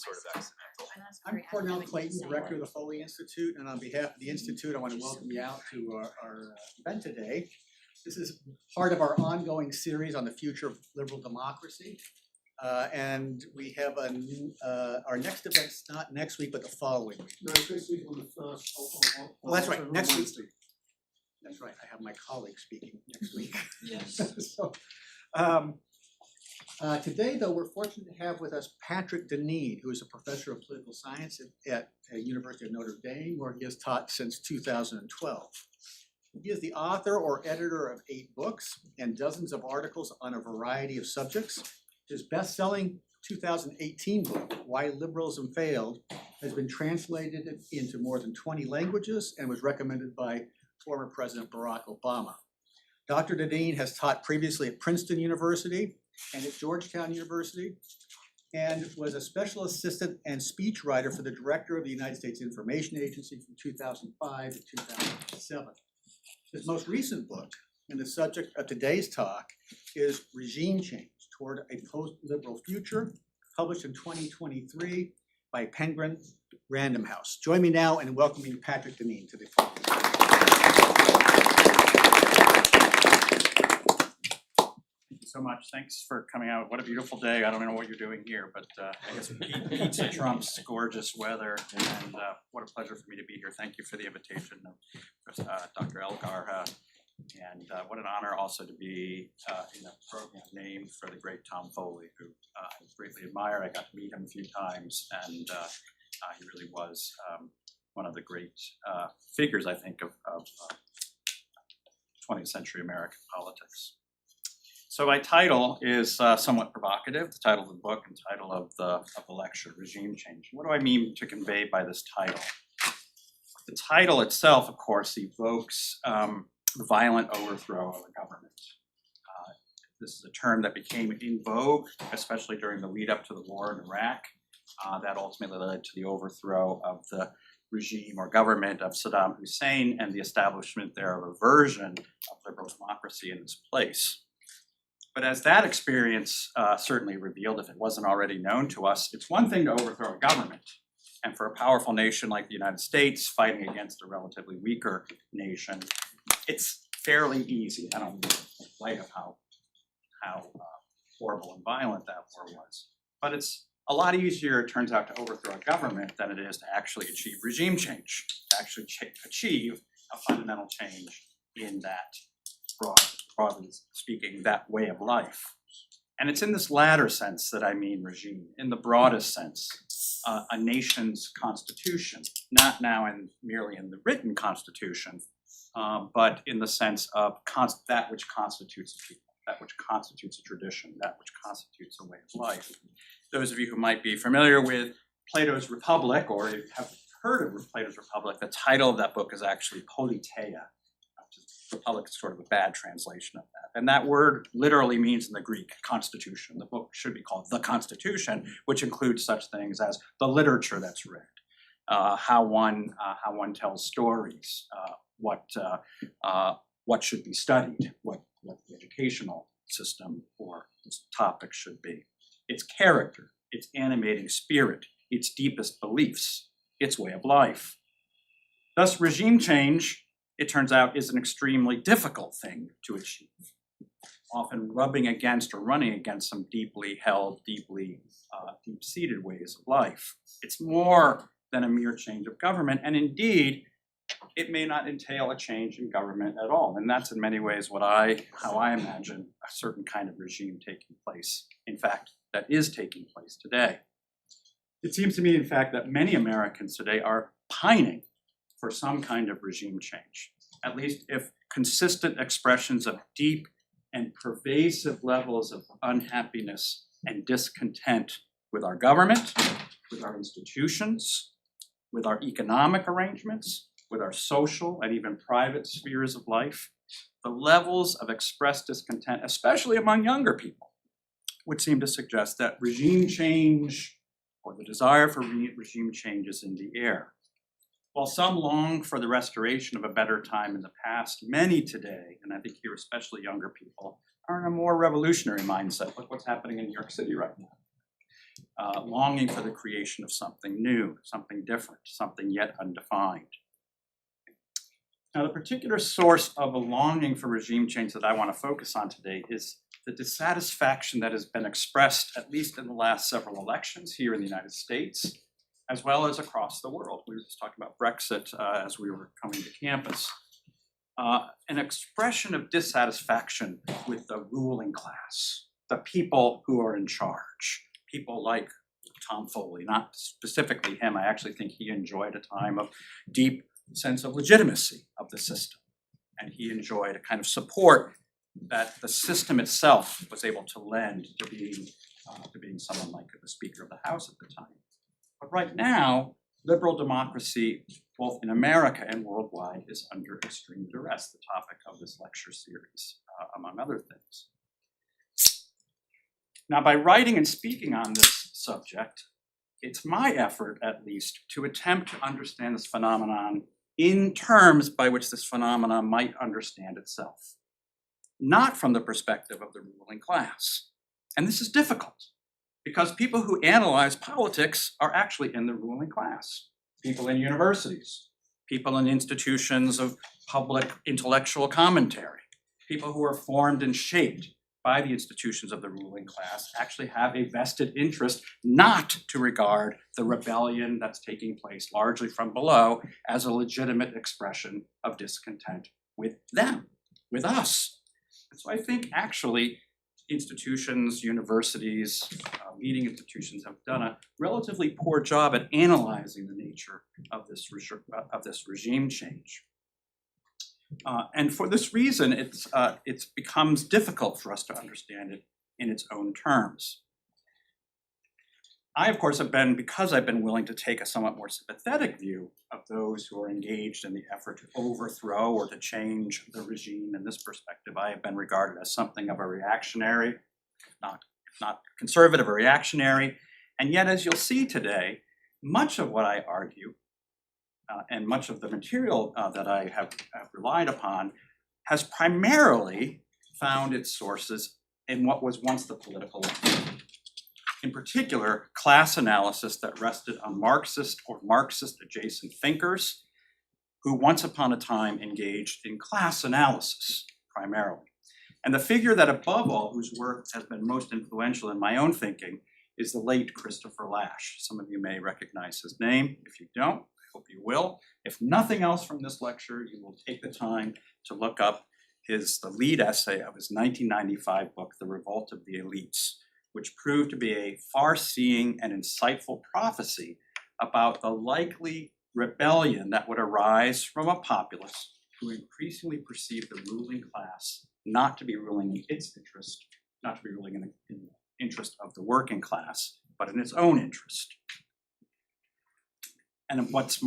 sort of accidental. I'm Cornell Clayton, Director of the Foley Institute, and on behalf of the Institute, I want to welcome you out to our event today. This is part of our ongoing series on the future of liberal democracy. And we have our next event's not next week, but the following week. No, it's this week on the first. Well, that's right, next week. That's right, I have my colleague speaking next week. Yes. So, today, though, we're fortunate to have with us Patrick Deneen, who is a professor of political science at University of Notre Dame, where he has taught since 2012. He is the author or editor of 8 books and dozens of articles on a variety of subjects. His best-selling 2018 book, Why Liberalism Failed, has been translated into more than 20 languages and was recommended by former President Barack Obama. Dr. Deneen has taught previously at Princeton University and at Georgetown University, and was a special assistant and speechwriter for the director of the United States Information Agency from 2005 to 2007. His most recent book, and the subject of today's talk, is Regime Change Toward a Post-Liberal Future, published in 2023 by Penguin Random House. Join me now in welcoming Patrick Deneen to the podium. Thank you so much. Thanks for coming out. What a beautiful day. I don't know what you're doing here, but I guess pizza trumps gorgeous weather, and what a pleasure for me to be here. Thank you for the invitation of Dr. Elgar. And what an honor also to be in a program named for the great Tom Foley, who I greatly admire. I got to meet him a few times, and he really was one of the great figures, I think, of 20th century American politics. So my title is somewhat provocative, the title of the book and title of the lecture, Regime Change. What do I mean to convey by this title? The title itself, of course, evokes the violent overthrow of a government. This is a term that became in vogue, especially during the lead up to the war in Iraq. That ultimately led to the overthrow of the regime or government of Saddam Hussein and the establishment there of a version of liberal democracy in its place. But as that experience certainly revealed, if it wasn't already known to us, it's one thing to overthrow a government. And for a powerful nation like the United States fighting against a relatively weaker nation, it's fairly easy. I don't mean in light of how horrible and violent that war was. But it's a lot easier, it turns out, to overthrow a government than it is to actually achieve regime change, to actually achieve a fundamental change in that, broadly speaking, that way of life. And it's in this latter sense that I mean regime, in the broadest sense, a nation's constitution, not now merely in the written constitution, but in the sense of that which constitutes a people, that which constitutes a tradition, that which constitutes a way of life. Those of you who might be familiar with Plato's Republic, or have heard of Plato's Republic, the title of that book is actually Politeia. Republic is sort of a bad translation of that. And that word literally means in the Greek, constitution. The book should be called The Constitution, which includes such things as the literature that's read, how one tells stories, what should be studied, what the educational system or its topic should be, its character, its animating spirit, its deepest beliefs, its way of life. Thus, regime change, it turns out, is an extremely difficult thing to achieve, often rubbing against or running against some deeply held, deep-seated ways of life. It's more than a mere change of government, and indeed, it may not entail a change in government at all. And that's in many ways how I imagine a certain kind of regime taking place. In fact, that is taking place today. It seems to me, in fact, that many Americans today are pining for some kind of regime change, at least if consistent expressions of deep and pervasive levels of unhappiness and discontent with our government, with our institutions, with our economic arrangements, with our social and even private spheres of life, the levels of expressed discontent, especially among younger people, would seem to suggest that regime change or the desire for regime change is in the air. While some long for the restoration of a better time in the past, many today, and I think here especially younger people, are in a more revolutionary mindset. Look what's happening in New York City right now. longing for the creation of something new, something different, something yet undefined. Now, the particular source of a longing for regime change that I want to focus on today is the dissatisfaction that has been expressed, at least in the last several elections here in the United States, as well as across the world. We were just talking about Brexit as we were coming to campus. An expression of dissatisfaction with the ruling class, the people who are in charge, people like Tom Foley, not specifically him. I actually think he enjoyed a time of deep sense of legitimacy of the system. And he enjoyed a kind of support that the system itself was able to lend to being someone like the Speaker of the House at the time. But right now, liberal democracy, both in America and worldwide, is under extreme duress, the topic of this lecture series, among other things. Now, by writing and speaking on this subject, it's my effort, at least, to attempt to understand this phenomenon in terms by which this phenomenon might understand itself, not from the perspective of the ruling class. And this is difficult because people who analyze politics are actually in the ruling class. People in universities, people in institutions of public intellectual commentary, people who are formed and shaped by the institutions of the ruling class actually have a vested interest not to regard the rebellion that's taking place largely from below as a legitimate expression of discontent with them, with us. And so I think actually institutions, universities, leading institutions have done a relatively poor job at analyzing the nature of this regime change. And for this reason, it becomes difficult for us to understand it in its own terms. I, of course, because I've been willing to take a somewhat more sympathetic view of those who are engaged in the effort to overthrow or to change the regime in this perspective, I have been regarded as something of a reactionary, not conservative, or reactionary. And yet, as you'll see today, much of what I argue and much of the material that I have relied upon has primarily found its sources in what was once the political left. In particular, class analysis that rested on Marxist or Marxist-adjacent thinkers who once upon a time engaged in class analysis primarily. And the figure that above all, whose work has been most influential in my own thinking, is the late Christopher Lasch. Some of you may recognize his name. If you don't, I hope you will. If nothing else from this lecture, you will take the time to look up the lead essay of his 1995 book, The Revolt of the Elites, which proved to be a far-seeing and insightful prophecy about the likely rebellion that would arise from a populace who increasingly perceived the ruling class not to be ruling in its interest, not to be ruling in the interest of the working class, but in its own interest. And what's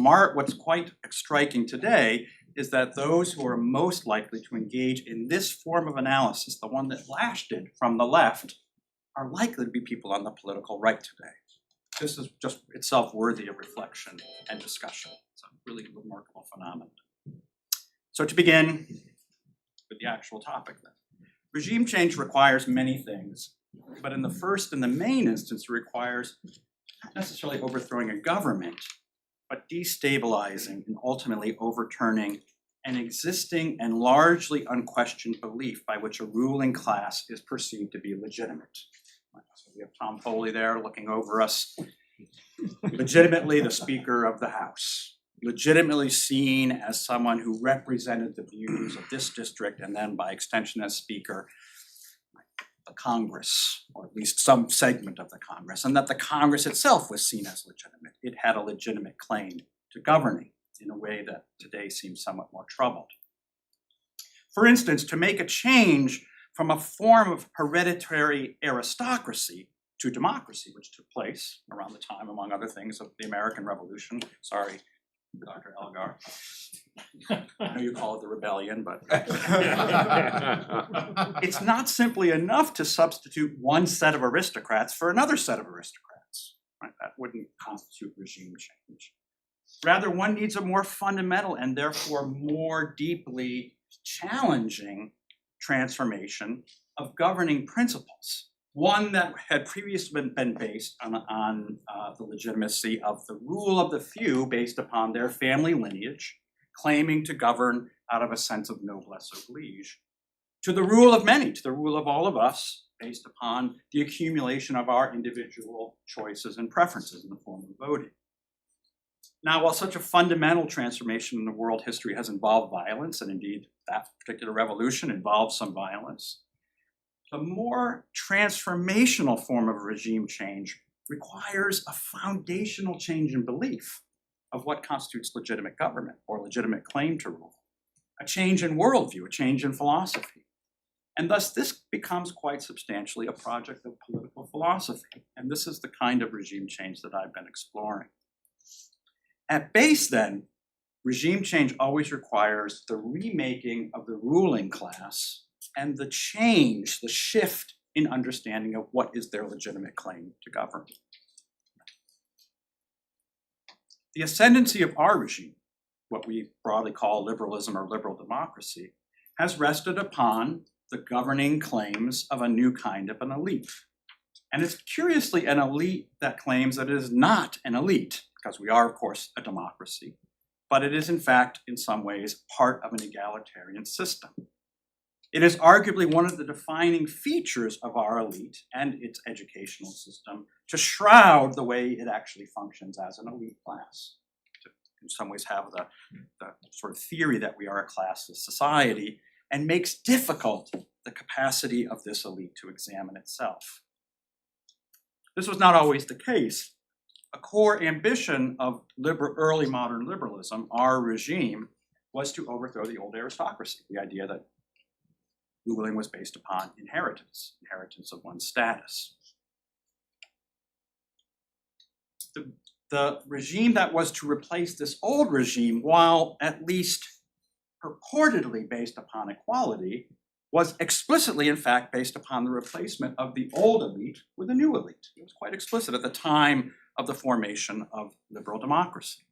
quite striking today is that those who are most likely to engage in this form of analysis, the one that Lasch did from the left, are likely to be people on the political right today. This is just itself worthy of reflection and discussion. It's a really remarkable phenomenon. So to begin with the actual topic then. Regime change requires many things, but in the first and the main instance, it requires not necessarily overthrowing a government, but destabilizing and ultimately overturning an existing and largely unquestioned belief by which a ruling class is perceived to be legitimate. So we have Tom Foley there looking over us, legitimately the Speaker of the House, legitimately seen as someone who represented the views of this district and then by extension as Speaker, the Congress, or at least some segment of the Congress, and that the Congress itself was seen as legitimate. It had a legitimate claim to governing in a way that today seems somewhat more troubled. For instance, to make a change from a form of hereditary aristocracy to democracy, which took place around the time, among other things, of the American Revolution. Sorry, Dr. Elgar. I know you call it the rebellion, but it's not simply enough to substitute one set of aristocrats for another set of aristocrats. Right? That wouldn't constitute regime change. Rather, one needs a more fundamental and therefore more deeply challenging transformation of governing principles One that had previously been based on the legitimacy of the rule of the few based upon their family lineage, claiming to govern out of a sense of noblesse oblige, to the rule of many, to the rule of all of us, based upon the accumulation of our individual choices and preferences in the form of voting. Now, while such a fundamental transformation in the world history has involved violence, and indeed that particular revolution involved some violence, the more transformational form of regime change requires a foundational change in belief of what constitutes legitimate government or legitimate claim to rule, a change in worldview, a change in philosophy. And thus this becomes quite substantially a project of political philosophy. And this is the kind of regime change that I've been exploring. At base then, regime change always requires the remaking of the ruling class and the change, the shift in understanding of what is their legitimate claim to govern. The ascendancy of our regime, what we broadly call liberalism or liberal democracy, has rested upon the governing claims of a new kind of an elite. And it's curiously an elite that claims that it is not an elite, because we are, of course, a democracy, but it is, in fact, in some ways, part of an egalitarian system. It is arguably one of the defining features of our elite and its educational system to shroud the way it actually functions as an elite class, to in some ways have the sort of theory that we are a classless society, and makes difficult the capacity of this elite to examine itself. This was not always the case. A core ambition of early modern liberalism, our regime, was to overthrow the old aristocracy, the idea that ruling was based upon inheritance of one's status. The regime that was to replace this old regime, while at least purportedly based upon equality, was explicitly, in fact, based upon the replacement of the old elite with a new elite. It was quite explicit at the time of the formation of liberal democracy.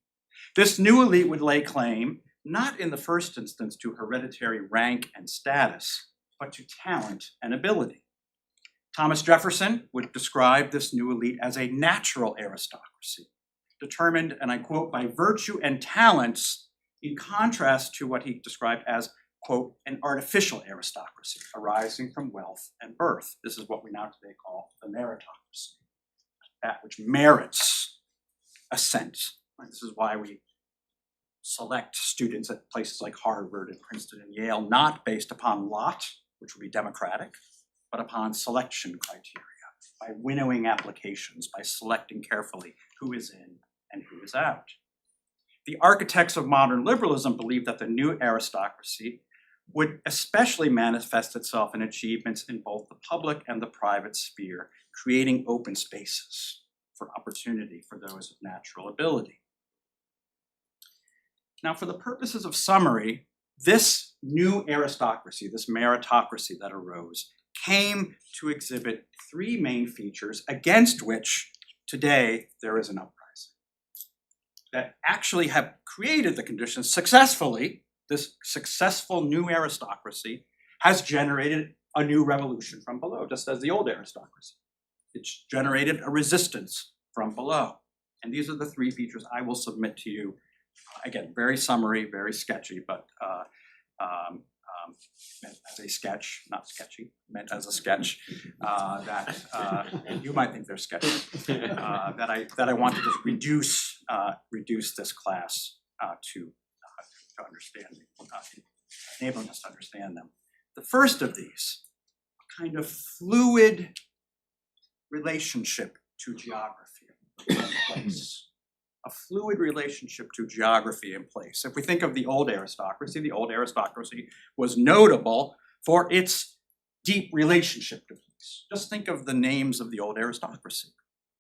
This new elite would lay claim, not in the first instance to hereditary rank and status, but to talent and ability. Thomas Jefferson would describe this new elite as a natural aristocracy, determined, and I quote, by virtue and talents, in contrast to what he described as, quote, an artificial aristocracy arising from wealth and birth. This is what we now today call the meritocracy, that which merits ascent. This is why we select students at places like Harvard and Princeton and Yale, not based upon lot, which would be democratic, but upon selection criteria, by winnowing applications, by selecting carefully who is in and who is out. The architects of modern liberalism believed that the new aristocracy would especially manifest itself in achievements in both the public and the private sphere, creating open spaces for opportunity for those of natural ability. Now, for the purposes of summary, this new aristocracy, this meritocracy that arose, came to exhibit three main features against which today there is an uprising that actually have created the conditions successfully. This successful new aristocracy has generated a new revolution from below, just as the old aristocracy. It's generated a resistance from below. And these are the three features I will submit to you. Again, very summary, very sketchy, but meant as a sketch, not sketchy, meant as a sketch that you might think they're sketchy, that I want to just reduce this class to understanding, enabling us to understand them. The first of these, a kind of fluid relationship to geography and place. A fluid relationship to geography and place. If we think of the old aristocracy was notable for its deep relationship to place. Just think of the names of the old aristocracy.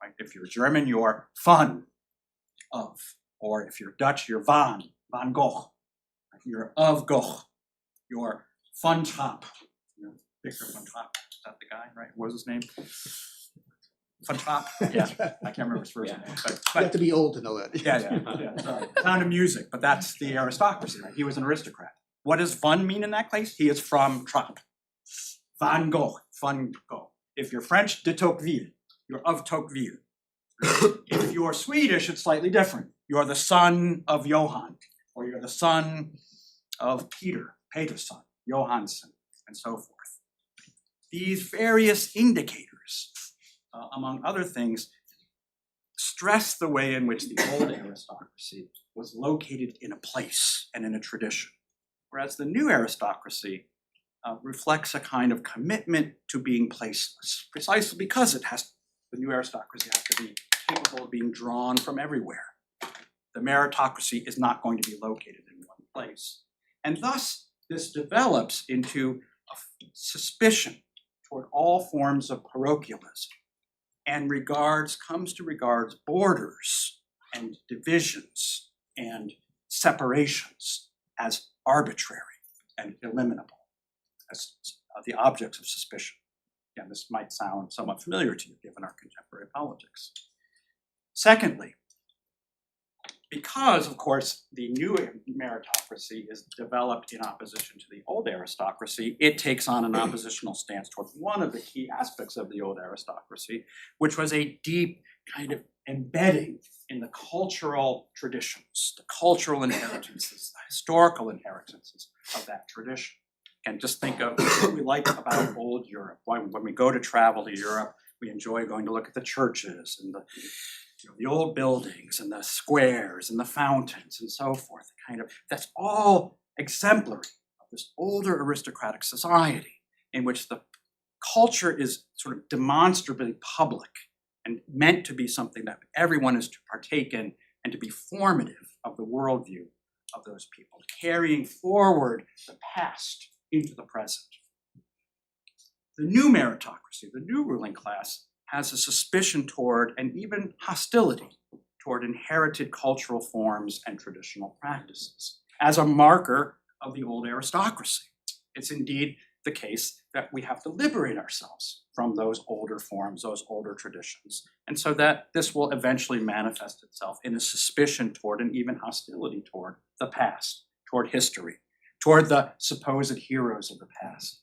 Right? If you're German, you're van, of. Or if you're Dutch, you're van Gogh. You're of Gogh. You're van Trapp. Victor van Trapp. Is that the guy, right? What was his name? Van Trapp? Yeah, I can't remember his first name. But You have to be old to know that. Yeah. Sorry. Sound of music, but that's the aristocracy, right? He was an aristocrat. What does van mean in that case? He is from Trapp. Van Gogh. If you're French, de Tocqueville, you're of Tocqueville. If you're Swedish, it's slightly different. You're the son of Johann, or you're the son of Peterson, Johansson, and so forth. These various indicators, among other things, stress the way in which the old aristocracy was located in a place and in a tradition, whereas the new aristocracy reflects a kind of commitment to being placeless, precisely because the new aristocracy has to be capable of being drawn from everywhere. The meritocracy is not going to be located in one place. And thus, this develops into a suspicion toward all forms of parochialism and comes to regard borders and divisions and separations as arbitrary and eliminable, as the objects of suspicion. Again, this might sound somewhat familiar to you given our contemporary politics. Secondly, because, of course, the new meritocracy is developed in opposition to the old aristocracy, it takes on an oppositional stance toward one of the key aspects of the old aristocracy, which was a deep kind of embedding in the cultural traditions, the cultural inheritances, the historical inheritances of that tradition. And just think of what we like about old Europe. When we go to travel to Europe, we enjoy going to look at the churches and the old buildings and the squares and the fountains and so forth. That's all exemplary of this older aristocratic society in which the culture is sort of demonstrably public and meant to be something that everyone is to partake in and to be formative of the worldview of those people, carrying forward the past into the present. The new meritocracy, the new ruling class, has a suspicion toward and even hostility toward inherited cultural forms and traditional practices as a marker of the old aristocracy. It's indeed the case that we have to liberate ourselves from those older forms, those older traditions, and so that this will eventually manifest itself in a suspicion toward and even hostility toward the past, toward history, toward the supposed heroes of the past,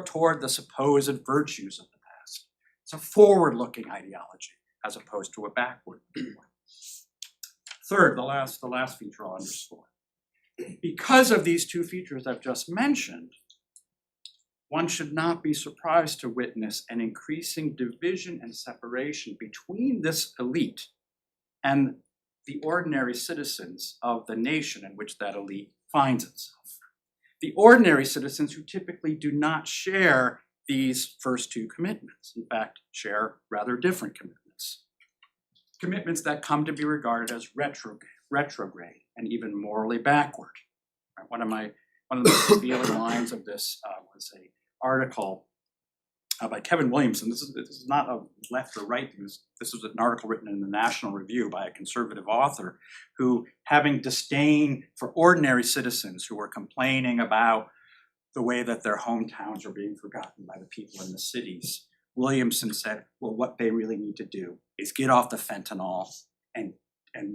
toward the supposed virtues of the past. It's a forward-looking ideology as opposed to a backward one. Third, the last feature I'll underscore. Because of these two features I've just mentioned, one should not be surprised to witness an increasing division and separation between this elite and the ordinary citizens of the nation in which that elite finds itself. The ordinary citizens who typically do not share these first two commitments, in fact, share rather different commitments. Commitments that come to be regarded as retrograde and even morally backward. One of the most revealing lines of this was an article by Kevin Williamson. This is not a left or right thing. This was an article written in the National Review by a conservative author who, having disdain for ordinary citizens who were complaining about the way that their hometowns are being forgotten by the people in the cities, Williamson said, well, what they really need to do is get off the fentanyl and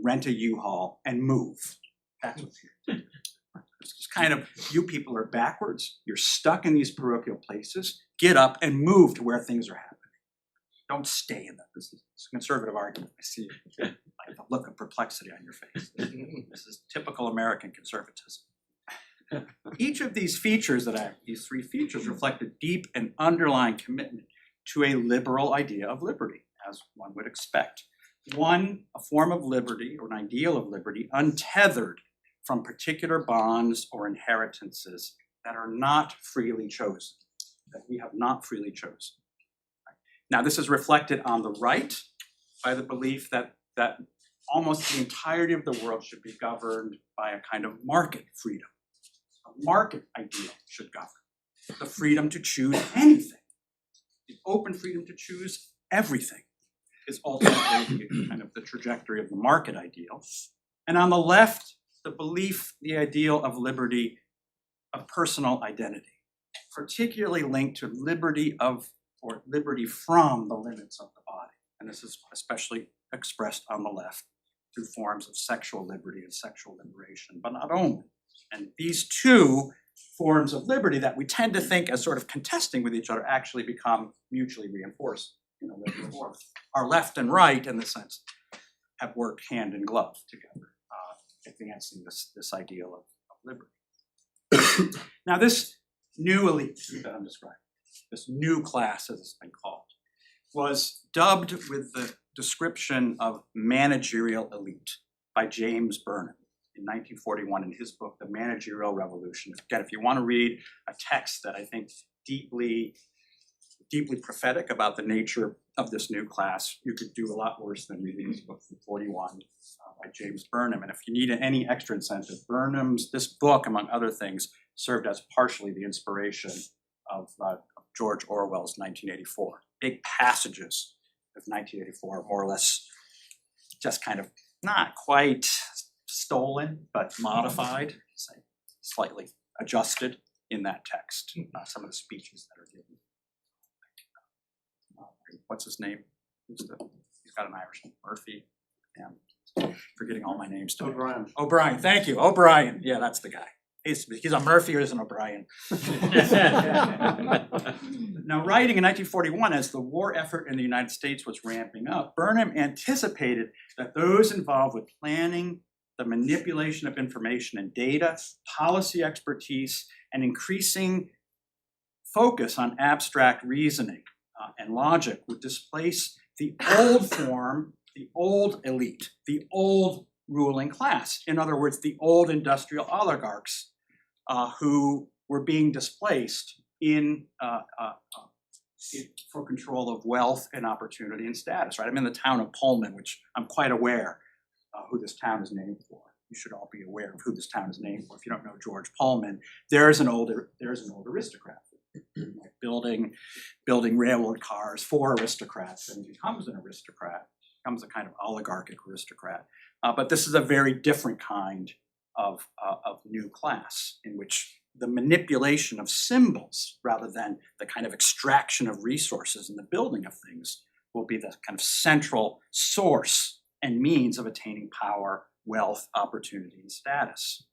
rent a U-Haul and move. That's what's here. It's kind of, you people are backwards. You're stuck in these parochial places. Get up and move to where things are happening. Don't stay in them. This is a conservative argument. I see like the look of perplexity on your face. This is typical American conservatism. Each of these features these three features reflect a deep and underlying commitment to a liberal idea of liberty, as one would expect. One, a form of liberty or an ideal of liberty untethered from particular bonds or inheritances that are not freely chosen, that we have not freely chosen. Now, this is reflected on the right by the belief that almost the entirety of the world should be governed by a kind of market freedom. A market ideal should govern. The freedom to choose anything, the open freedom to choose everything is ultimately kind of the trajectory of the market ideal. And on the left, the belief, the ideal of liberty, of personal identity, particularly linked to liberty from the limits of the body. And this is especially expressed on the left through forms of sexual liberty and sexual liberation, but not only. And these two forms of liberty that we tend to think as sort of contesting with each other actually become mutually reinforced. You know, our left and right, in the sense, have worked hand in glove together, advancing this ideal of liberty. Now, this new elite that I'm describing, this new class, as it's been called, was dubbed with the description of managerial elite by James Burnham in 1941 in his book, The Managerial Revolution. Again, if you want to read a text that I think deeply prophetic about the nature of this new class, you could do a lot worse than reading this book from 41 by James Burnham. And if you need any extra incentive, this book, among other things, served as partially the inspiration of George Orwell's 1984. Big passages of 1984, more or less just kind of not quite stolen, but modified, slightly adjusted in that text. Some of the speeches that are given. What's his name? He's got an Irish name. Murphy. Yeah, forgetting all my names today. O'Brien. Thank you. O'Brien. Yeah, that's the guy. He's a Murphy or he's an O'Brien. Now, writing in 1941, as the war effort in the United States was ramping up, Burnham anticipated that those involved with planning, the manipulation of information and data, policy expertise, and increasing focus on abstract reasoning and logic would displace the old form, the old elite, the old ruling class. In other words, the old industrial oligarchs who were being displaced for control of wealth and opportunity and status. Right? I'm in the town of Pullman, which I'm quite aware who this town is named for. You should all be aware of who this town is named for. If you don't know George Pullman, there's an old aristocrat. Like building railroad cars for aristocrats, and becomes an aristocrat, becomes a kind of oligarchic aristocrat. But this is a very different kind of new class in which the manipulation of symbols rather than the kind of extraction of resources and the building of things will be the kind of central source and means of attaining power, wealth, opportunity, and status.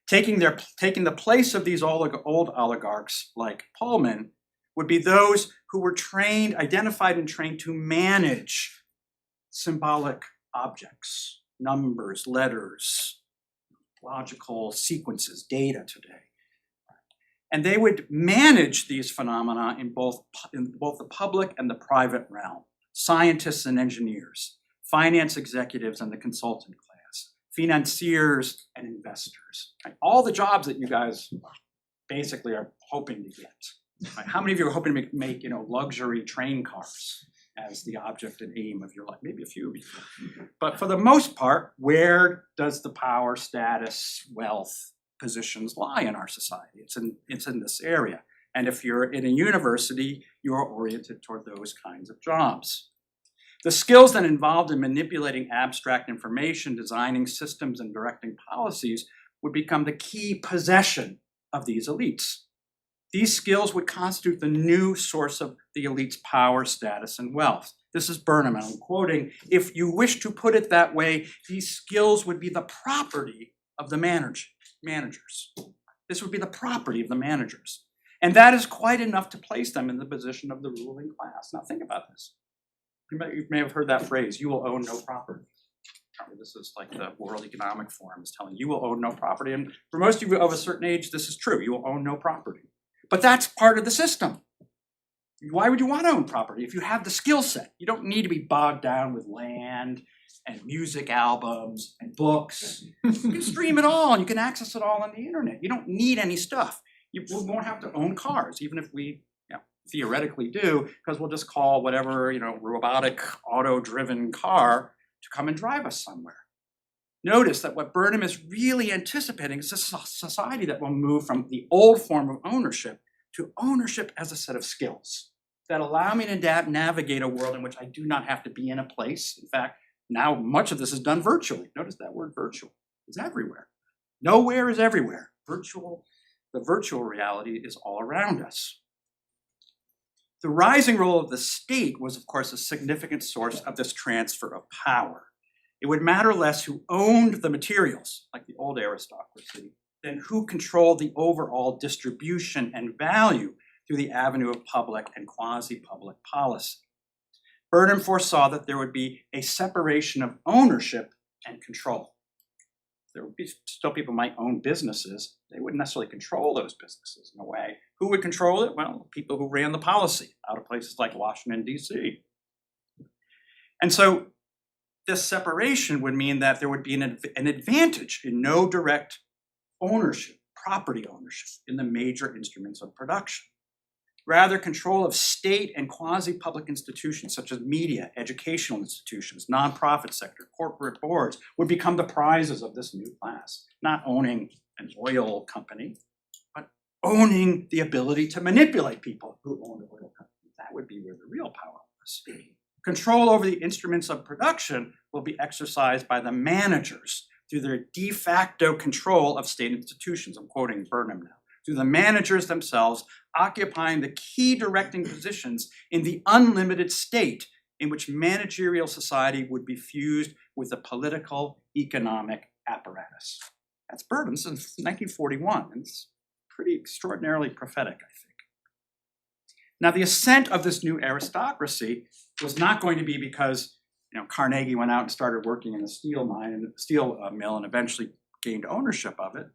Taking the place of these old oligarchs like Pullman would be those who were identified and trained to manage symbolic objects, numbers, letters, logical sequences, data today. And they would manage these phenomena in both the public and the private realm, scientists and engineers, finance executives and the consultant class, financiers and investors. Right? All the jobs that you guys basically are hoping to get. Right? How many of you are hoping to make luxury train cars as the object and aim of your life? Maybe a few of you. But for the most part, where does the power, status, wealth, positions lie in our society? It's in this area. And if you're in a university, you're oriented toward those kinds of jobs. The skills that involved in manipulating abstract information, designing systems, and directing policies would become the key possession of these elites. These skills would constitute the new source of the elite's power, status, and wealth. This is Burnham, and I'm quoting, "If you wish to put it that way, these skills would be the property of the managers. This would be the property of the managers. And that is quite enough to place them in the position of the ruling class." Now think about this. You may have heard that phrase, "you will own no property." This is like the World Economic Forum is telling you will own no property. And for most of you of a certain age, this is true. You will own no property. But that's part of the system. Why would you want to own property if you have the skill set? You don't need to be bogged down with land and music albums and books. You can stream it all and you can access it all on the internet. You don't need any stuff. You won't have to own cars, even if we theoretically do, because we'll just call whatever robotic auto-driven car to come and drive us somewhere. Notice that what Burnham is really anticipating is a society that will move from the old form of ownership to ownership as a set of skills that allow me to navigate a world in which I do not have to be in a place. In fact, now much of this is done virtually. Notice that word virtual. It's everywhere. Nowhere is everywhere. The virtual reality is all around us. The rising role of the state was, of course, a significant source of this transfer of power. It would matter less who owned the materials, like the old aristocracy, then who controlled the overall distribution and value through the avenue of public and quasi-public policy? Burnham foresaw that there would be a separation of ownership and control. There would be still people might own businesses. They wouldn't necessarily control those businesses in a way. Who would control it? Well, people who ran the policy out of places like Washington, D.C. And so this separation would mean that there would be an advantage in no direct ownership, property ownership in the major instruments of production. Rather, control of state and quasi-public institutions such as media, educational institutions, nonprofit sector, corporate boards would become the prizes of this new class. Not owning an oil company, but owning the ability to manipulate people who own an oil company. That would be where the real power was. Control over the instruments of production will be exercised by the managers through their de facto control of state institutions. I'm quoting Burnham now. Through the managers themselves occupying the key directing positions in the unlimited state in which managerial society would be fused with the political economic apparatus. That's Burnham since 1941, and it's pretty extraordinarily prophetic, I think. Now, the ascent of this new aristocracy was not going to be because Carnegie went out and started working in a steel mill and eventually gained ownership of it.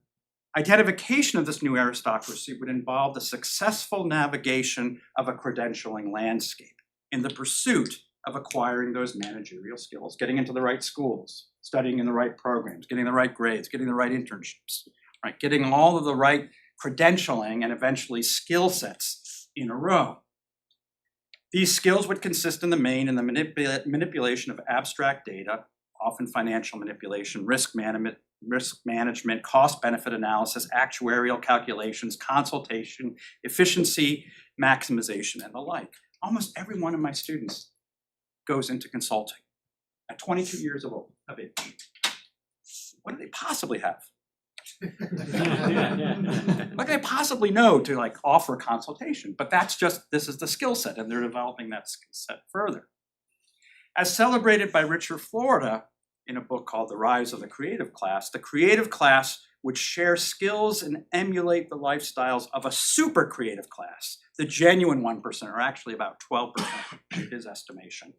Identification of this new aristocracy would involve the successful navigation of a credentialing landscape in the pursuit of acquiring those managerial skills, getting into the right schools, studying in the right programs, getting the right grades, getting the right internships, right? Getting all of the right credentialing and eventually skill sets in a row. These skills would consist in the main in the manipulation of abstract data, often financial manipulation, risk management, cost-benefit analysis, actuarial calculations, consultation, efficiency, maximization, and the like. Almost every one of my students goes into consulting at 22 years of age. What do they possibly have? What do they possibly know to offer consultation? But this is the skill set, and they're developing that skill set further. As celebrated by Richard Florida in a book called The Rise of the Creative Class would share skills and emulate the lifestyles of a super creative class, the genuine 1%, or actually about 12% in his estimation,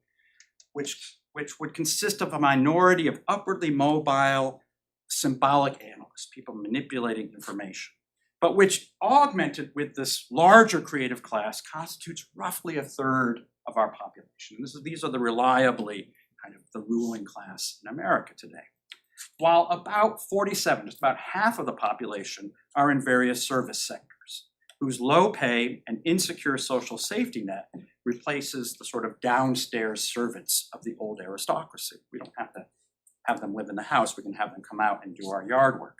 which would consist of a minority of upwardly mobile, symbolic analysts, people manipulating information, but which augmented with this larger creative class constitutes roughly a third of our population. These are the reliably kind of the ruling class in America today. While about 47, just about half of the population, are in various service sectors, whose low pay and insecure social safety net replaces the sort of downstairs servants of the old aristocracy. We don't have to have them live in the house, we can have them come out and do our yard work.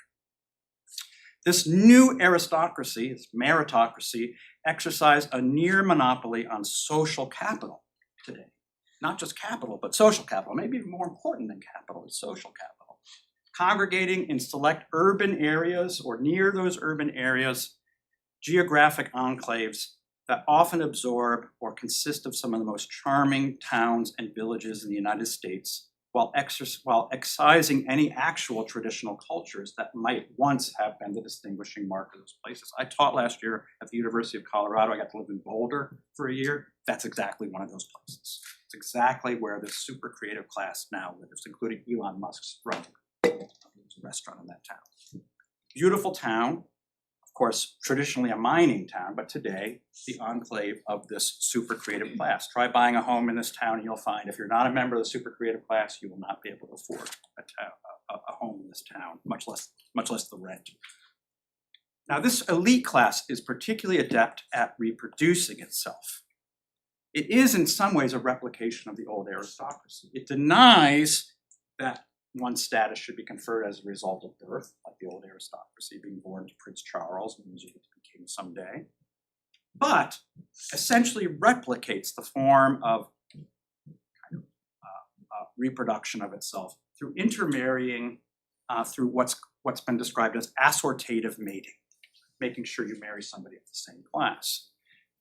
This new aristocracy, this meritocracy, exercised a near monopoly on social capital today. Not just capital, but social capital. Maybe even more important than capital is social capital. Congregating in select urban areas or near those urban areas, geographic enclaves that often absorb or consist of some of the most charming towns and villages in the United States, while excising any actual traditional cultures that might once have been the distinguishing mark of those places. I taught last year at the University of Colorado. I got to live in Boulder for a year. That's exactly one of those places. It's exactly where the super creative class now lives, including Elon Musk's brother. There's a restaurant in that town. Beautiful town, of course, traditionally a mining town, but today the enclave of this super creative class. Try buying a home in this town and you'll find if you're not a member of the super creative class, you will not be able to afford a home in this town, much less the rent. Now, this elite class is particularly adept at reproducing itself. It is in some ways a replication of the old aristocracy. It denies that one's status should be conferred as a result of birth, like the old aristocracy being born to Prince Charles means you get to be king someday, but essentially replicates the form of reproduction of itself through intermarrying, through what's been described as assortative mating, making sure you marry somebody of the same class.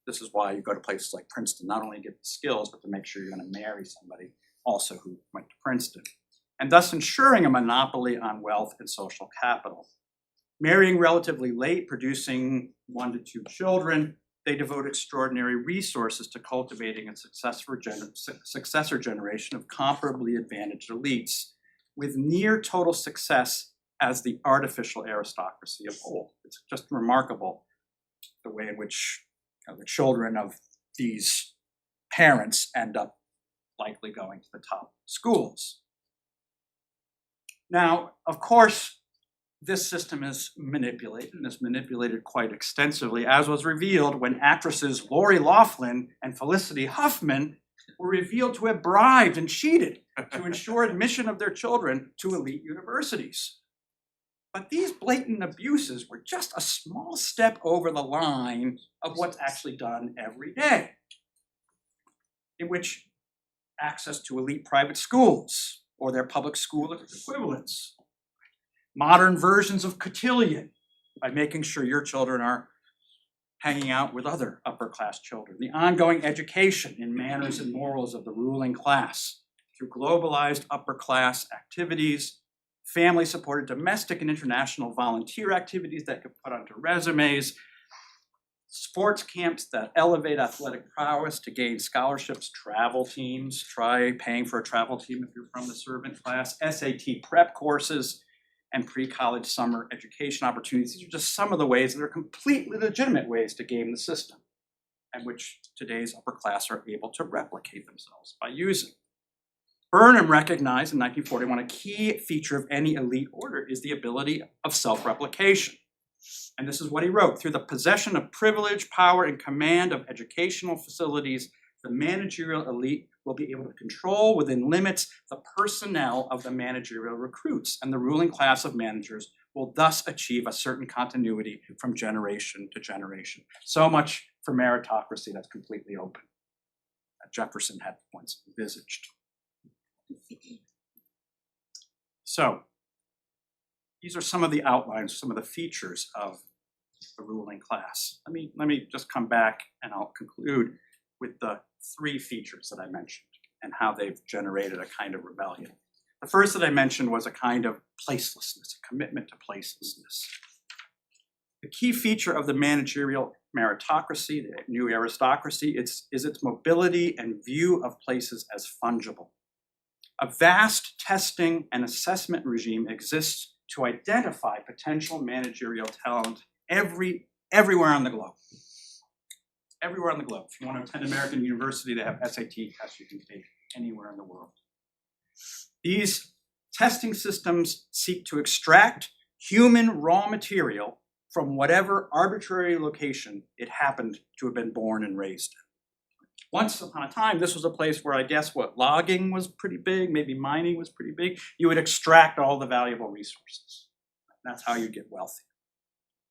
This is why you go to places like Princeton, not only to get the skills, but to make sure you're going to marry somebody also who went to Princeton, and thus ensuring a monopoly on wealth and social capital. Marrying relatively late, producing 1 to 2 children, they devote extraordinary resources to cultivating a successor generation of comparably advantaged elites with near total success as the artificial aristocracy of old. It's just remarkable the way in which the children of these parents end up likely going to the top schools. Now, of course, this system is manipulated, and is manipulated quite extensively, as was revealed when actresses Lori Loughlin and Felicity Huffman were revealed to have bribed and cheated to ensure admission of their children to elite universities. But these blatant abuses were just a small step over the line of what's actually done every day, in which access to elite private schools or their public school equivalents, modern versions of cotillion by making sure your children are hanging out with other upper-class children, the ongoing education in manners and morals of the ruling class through globalized upper-class activities, family-supported domestic and international volunteer activities that could put onto resumes, sports camps that elevate athletic prowess to gain scholarships, travel teams, try paying for a travel team if you're from the servant class, SAT prep courses, and pre-college summer education opportunities. These are just some of the ways that are completely legitimate ways to game the system, and which today's upper class are able to replicate themselves by using. Burnham recognized in 1941 a key feature of any elite order is the ability of self-replication. And this is what he wrote: through the possession of privilege, power, and command of educational facilities, the managerial elite will be able to control within limits the personnel of the managerial recruits, and the ruling class of managers will thus achieve a certain continuity from generation to generation. So much for meritocracy that's completely open, that Jefferson had once envisaged. So, these are some of the outlines, some of the features of the ruling class. Let me just come back and I'll conclude with the 3 features that I mentioned and how they've generated a kind of rebellion. The first that I mentioned was a kind of placelessness, a commitment to placelessness. The key feature of the managerial meritocracy, the new aristocracy, is its mobility and view of places as fungible. A vast testing and assessment regime exists to identify potential managerial talent everywhere on the globe. Everywhere on the globe. If you want to attend American University, they have SAT tests you can take anywhere in the world. These testing systems seek to extract human raw material from whatever arbitrary location it happened to have been born and raised in. Once upon a time, this was a place where I guess logging was pretty big, maybe mining was pretty big. You would extract all the valuable resources. That's how you get wealthy.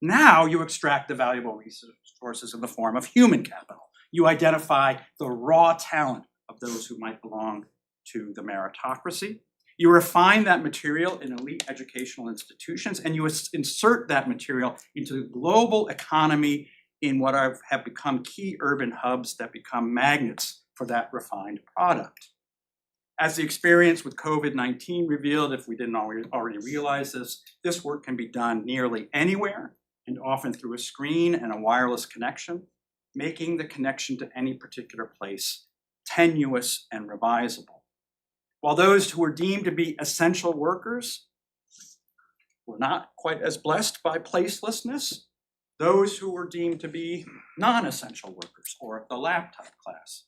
Now you extract the valuable resources in the form of human capital. You identify the raw talent of those who might belong to the meritocracy. You refine that material in elite educational institutions, and you insert that material into the global economy in what have become key urban hubs that become magnets for that refined product. As the experience with COVID-19 revealed, if we didn't already realize this work can be done nearly anywhere and often through a screen and a wireless connection, making the connection to any particular place tenuous and revisable. While those who were deemed to be essential workers were not quite as blessed by placelessness, those who were deemed to be non-essential workers, or the laptop class,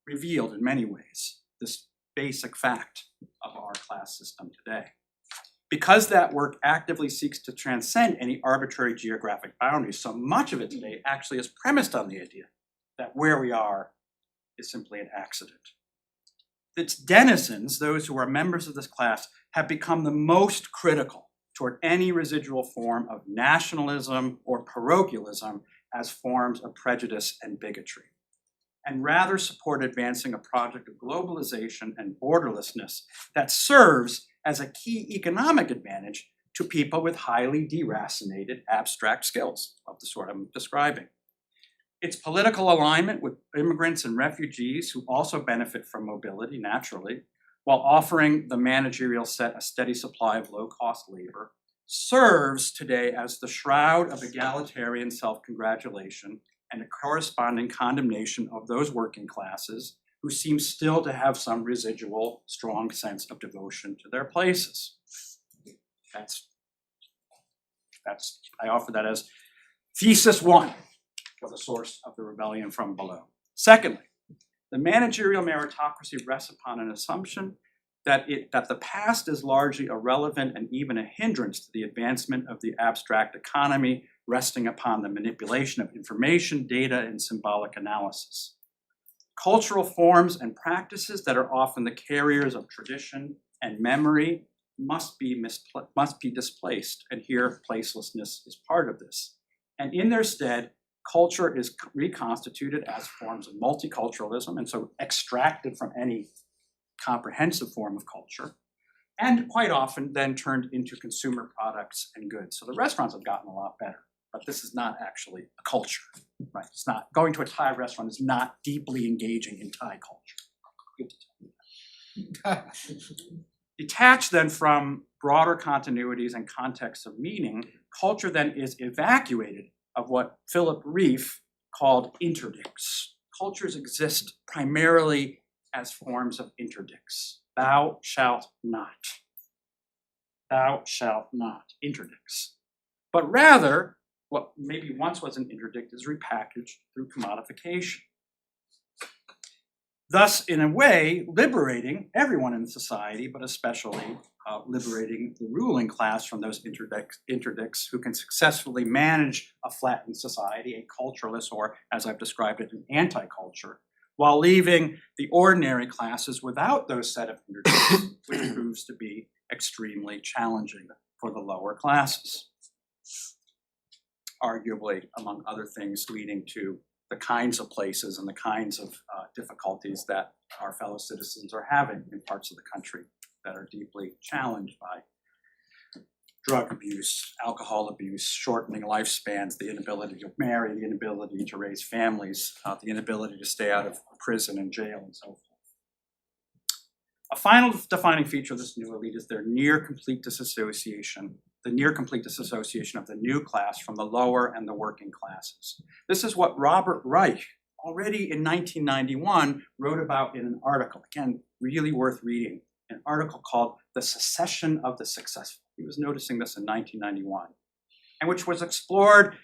revealed in many ways this basic fact of our class system today. Because that work actively seeks to transcend any arbitrary geographic boundaries, so much of it today actually is premised on the idea that where we are is simply an accident. Its denizens, those who are members of this class, have become the most critical toward any residual form of nationalism or parochialism as forms of prejudice and bigotry, and rather support advancing a project of globalization and borderlessness that serves as a key economic advantage to people with highly deracinated abstract skills of the sort I'm describing. Its political alignment with immigrants and refugees who also benefit from mobility naturally, while offering the managerial set a steady supply of low-cost labor, serves today as the shroud of egalitarian self-congratulation and a corresponding condemnation of those working classes who seem still to have some residual strong sense of devotion to their places. I offer that as thesis one for the source of the rebellion from below. Secondly, the managerial meritocracy rests upon an assumption that the past is largely irrelevant and even a hindrance to the advancement of the abstract economy, resting upon the manipulation of information, data, and symbolic analysis. Cultural forms and practices that are often the carriers of tradition and memory must be displaced, and here placelessness is part of this. And in their stead, culture is reconstituted as forms of multiculturalism, and so extracted from any comprehensive form of culture, and quite often then turned into consumer products and goods. So the restaurants have gotten a lot better, but this is not actually a culture, right? It's not, going to a Thai restaurant is not deeply engaging in Thai culture. Good to tell you. Detached then from broader continuities and contexts of meaning, culture then is evacuated of what Philip Rieff called interdicts. Cultures exist primarily as forms of interdicts. Thou shalt not. Thou shalt not. Interdicts. But rather, what maybe once was an interdict is repackaged through commodification. Thus, in a way, liberating everyone in society, but especially liberating the ruling class from those interdicts who can successfully manage a flattened society, a culturalist, or as I've described it, an anti-culture, while leaving the ordinary classes without those set of interdicts, which proves to be extremely challenging for the lower classes. Arguably, among other things, leading to the kinds of places and the kinds of difficulties that our fellow citizens are having in parts of the country that are deeply challenged by drug abuse, alcohol abuse, shortening lifespans, the inability to marry, the inability to raise families, the inability to stay out of prison and jail, and so forth. A final defining feature of this new elite is their near complete disassociation, of the new class from the lower and the working classes. This is what Robert Reich, already in 1991, wrote about in an article, again, really worth reading, an article called The Secession of the Successful. He was noticing this in 1991, and which was explored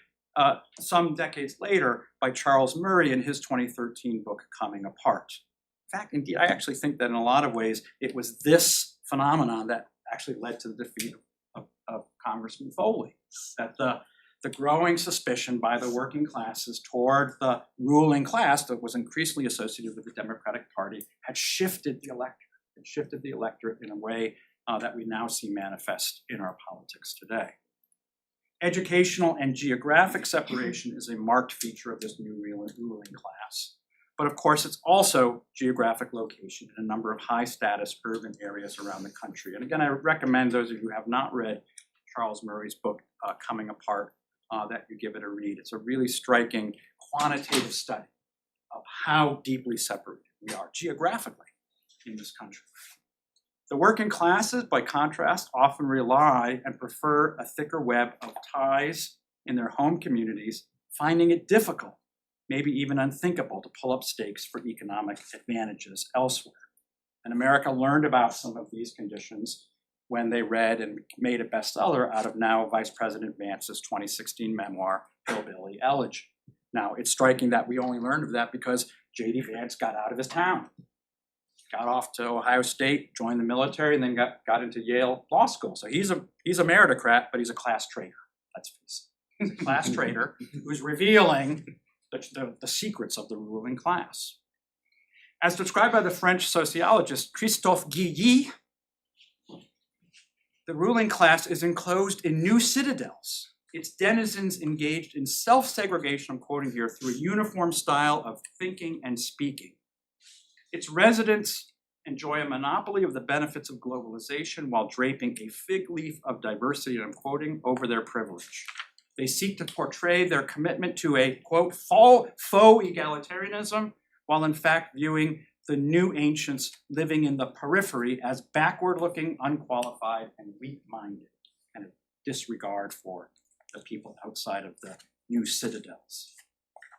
some decades later by Charles Murray in his 2013 book, Coming Apart. In fact, indeed, I actually think that in a lot of ways, it was this phenomenon that actually led to the defeat of Congressman Foley, that the growing suspicion by the working classes toward the ruling class that was increasingly associated with the Democratic Party had shifted the electorate. It shifted the electorate in a way that we now see manifest in our politics today. Educational and geographic separation is a marked feature of this new ruling class. But of course, it's also geographic location in a number of high-status urban areas around the country. And again, I recommend those of you who have not read Charles Murray's book, Coming Apart, that you give it a read. It's a really striking quantitative study of how deeply separated we are geographically in this country. The working classes, by contrast, often rely and prefer a thicker web of ties in their home communities, finding it difficult, maybe even unthinkable, to pull up stakes for economic advantages elsewhere. And America learned about some of these conditions when they read and made a bestseller out of now Vice President Vance's 2016 memoir, Hillbilly Elegy. Now, it's striking that we only learned of that because J.D. Vance got out of his town, got off to Ohio State, joined the military, and then got into Yale Law School. So he's a meritocrat, but he's a class traitor. Let's face it. He's a class traitor who's revealing the secrets of the ruling class. As described by the French sociologist Christophe Guilly, the ruling class is enclosed in new citadels, its denizens engaged in self-segregation, I'm quoting here, through a uniform style of thinking and speaking. Its residents enjoy a monopoly of the benefits of globalization while draping a fig leaf of diversity, and I'm quoting, over their privilege. They seek to portray their commitment to a, quote, faux egalitarianism, while in fact viewing the new ancients living in the periphery as backward-looking, unqualified, and weak-minded. And disregard for the people outside of the new citadels.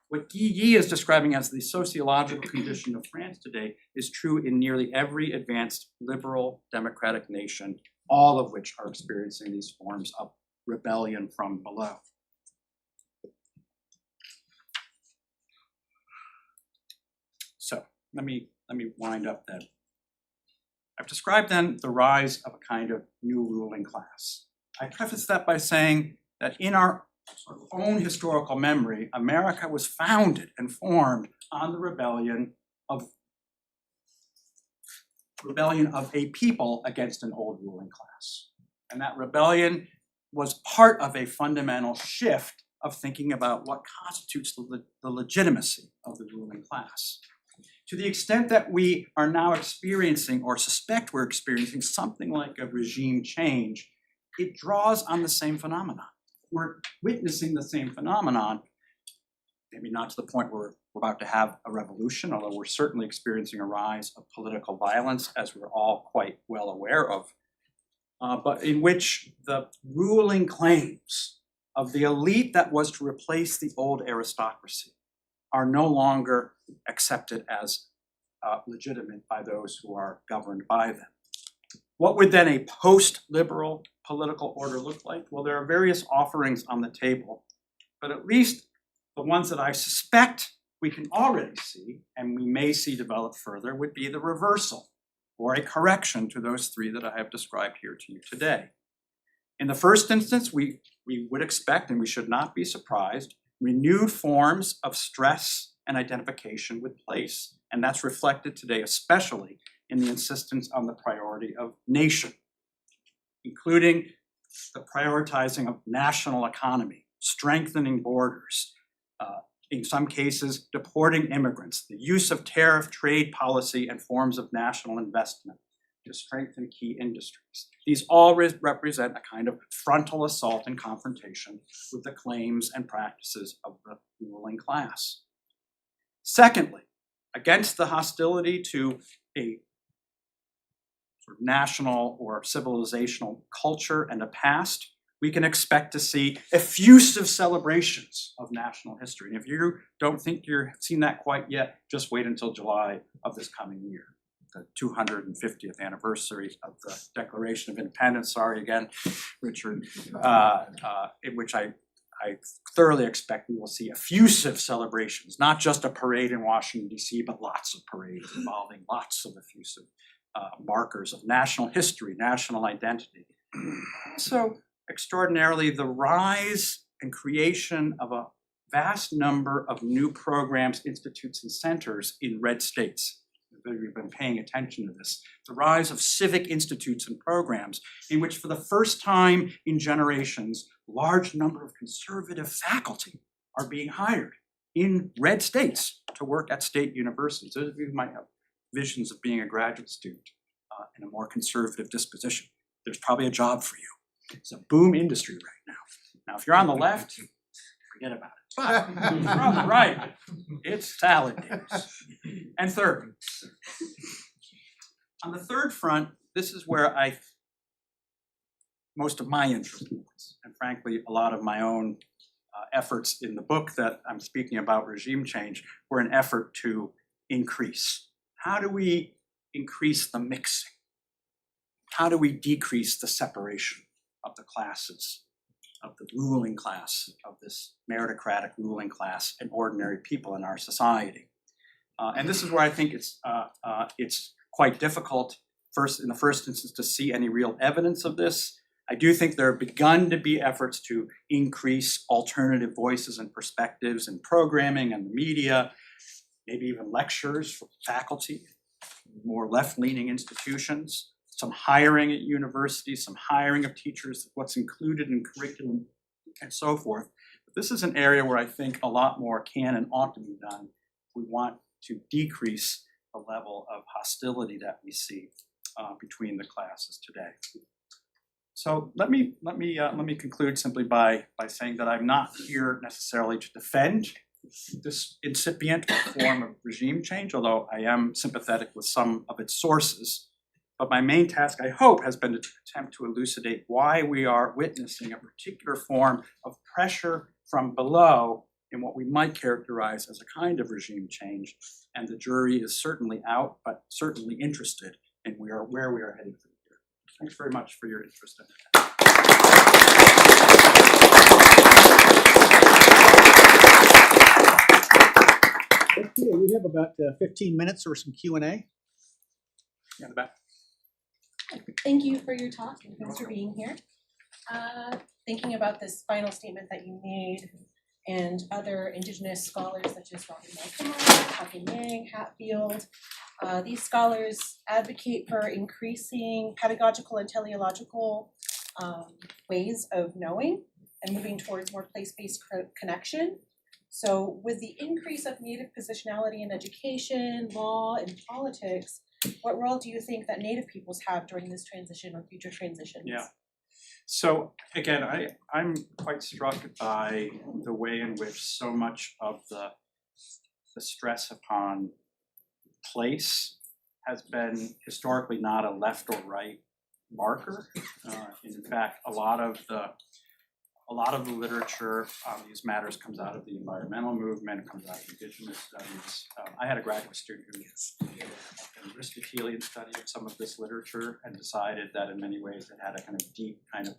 What Guy is describing as the sociological condition of France today is true in nearly every advanced liberal democratic nation, all of which are experiencing these forms of rebellion from below. So let me wind up then. I've described then the rise of a kind of new ruling class. I preface that by saying that in our own historical memory, America was founded and formed on the rebellion of a people against an old ruling class. And that rebellion was part of a fundamental shift of thinking about what constitutes the legitimacy of the ruling class. To the extent that we are now experiencing or suspect we're experiencing something like a regime change, it draws on the same phenomenon. We're witnessing the same phenomenon, maybe not to the point where we're about to have a revolution, although we're certainly experiencing a rise of political violence, as we're all quite well aware of, but in which the ruling claims of the elite that was to replace the old aristocracy are no longer accepted as legitimate by those who are governed by them. What would then a post-liberal political order look like? Well, there are various offerings on the table, but at least the ones that I suspect we can already see, and we may see develop further, would be the reversal or a correction to those three that I have described here to you today. In the first instance, we would expect, and we should not be surprised, renewed forms of stress and identification with place. And that's reflected today, especially in the insistence on the priority of nation, including the prioritizing of national economy, strengthening borders, in some cases, deporting immigrants, the use of tariff trade policy and forms of national investment to strengthen key industries. These all represent a kind of frontal assault and confrontation with the claims and practices of the ruling class. Secondly, against the hostility to a sort of national or civilizational culture and a past, we can expect to see effusive celebrations of national history. And if you don't think you've seen that quite yet, just wait until July of this coming year, the 250th anniversary of the Declaration of Independence. Sorry again, Richard, in which I thoroughly expect we will see effusive celebrations, not just a parade in Washington, D.C., but lots of parades involving lots of effusive markers of national history, national identity. So, extraordinarily, the rise and creation of a vast number of new programs, institutes, and centers in red states. We've been paying attention to this. The rise of civic institutes and programs in which, for the first time in generations, large number of conservative faculty are being hired in red states to work at state universities. Those of you who might have visions of being a graduate student in a more conservative disposition, there's probably a job for you. It's a boom industry right now. Now, if you're on the left, forget about it. But if you're on the right, it's salad days. And third, on the third front, this is where most of my interest is, and frankly, a lot of my own efforts in the book that I'm speaking about, regime change, were an effort to increase. How do we increase the mixing? How do we decrease the separation of the classes, of the ruling class, of this meritocratic ruling class and ordinary people in our society? And this is where I think it's quite difficult, in the first instance, to see any real evidence of this. I do think there have begun to be efforts to increase alternative voices and perspectives in programming and the media, maybe even lectures for faculty, more left-leaning institutions, some hiring at universities, some hiring of teachers, what's included in curriculum, and so forth. But this is an area where I think a lot more can and ought to be done if we want to decrease the level of hostility that we see between the classes today. So let me conclude simply by saying that I'm not here necessarily to defend this incipient form of regime change, although I am sympathetic with some of its sources. But my main task, I hope, has been to attempt to elucidate why we are witnessing a particular form of pressure from below in what we might characterize as a kind of regime change. And the jury is certainly out, but certainly interested in where we are heading from here. Thanks very much for your interest in it. Okay, we have about 15 minutes for some Q&A. In the back. Thank you for your talk and thanks for being here. Thinking about this final statement that you made and other Indigenous scholars such as Robert Malcolm, Patrick Deneen, Hatfield, these scholars advocate for increasing pedagogical and teleological ways of knowing and moving towards more place-based connection. So with the increase of Native positionality in education, law, and politics, what role do you think that Native peoples have during this transition or future transitions? Yeah. So again, I'm quite struck by the way in which so much of the stress upon place has been historically not a left or right marker. In fact, a lot of the literature on these matters comes out of the environmental movement, comes out of Indigenous studies. I had a graduate student who did an Aristotelian study of some of this literature and decided that in many ways it had a kind of deep kind of